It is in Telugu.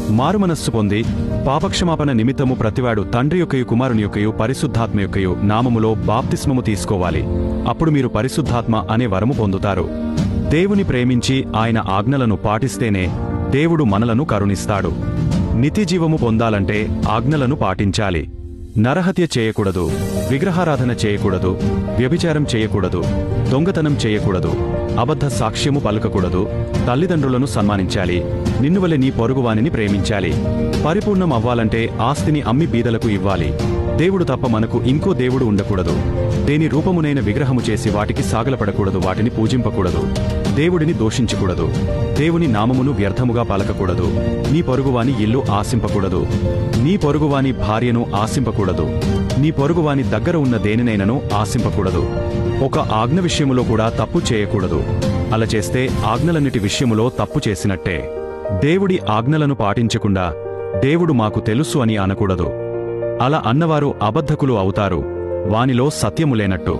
మారుమనస్సు పొంది పాపక్షమాపణ నిమిత్తము ప్రతివాడు తండ్రి యొక్కయు కుమారుని యొక్కయు పరిశుద్ధాత్మ యొక్కయు నామములో బాప్తిస్మము తీసుకోవాలి. అప్పుడు మీరు పరిశుద్ధాత్మ అనే వరము పొందుతారు. దేవుని ప్రేమించి ఆయన ఆజ్ఞలను పాటిస్తేనే దేవుడు మనలను కరుణిస్తాడు. నిత్యజీవము పొందాలంటే ఆజ్ఞలను పాటించాలి. నరహత్య చేయకూడదు, విగ్రహారాధన చేయకూడదు, వ్యభిచారం చేయకూడదు, దొంగతనం చేయకూడదు, అబద్ధ సాక్ష్యము పలకకూడదు, తల్లిదండ్రులను సన్మానించాలి, నిన్నువలె నీ పొరుగువానిని ప్రేమించాలి. పరిపూర్ణం అవ్వాలంటే ఆస్తిని అమ్మి బీదలకు ఇవ్వాలి. దేవుడు తప్ప మనకు ఇంకో దేవుడు ఉండకూడదు. దేని రూపమునైన విగ్రహము చేసి వాటికి సాగలపడకూడదు, వాటిని పూజింపకూడదు. దేవుడిని దూషించకూడదు. దేవుని నామమును వ్యర్థముగా పలకకూడదు. నీ పొరుగువాని ఇల్లు ఆశింపకూడదు. నీ పొరుగువాని భార్యను ఆశింపకూడదు. నీ పొరుగువాని దగ్గర ఉన్న దేనినైనను ఆశింపకూడదు. ఒక ఆజ్ఞ విషయములో కూడా తప్పు చేయకూడదు. అలా చేస్తే ఆజ్ఞలన్నిటి విషయములో తప్పు చేసినట్టే. దేవుడి ఆజ్ఞలను పాటించకుండా దేవుడు మాకు తెలుసు అని అనకూడదు. అలా అన్నవారు అబద్ధకులు అవుతారు, వానిలో సత్యము లేనట్టు.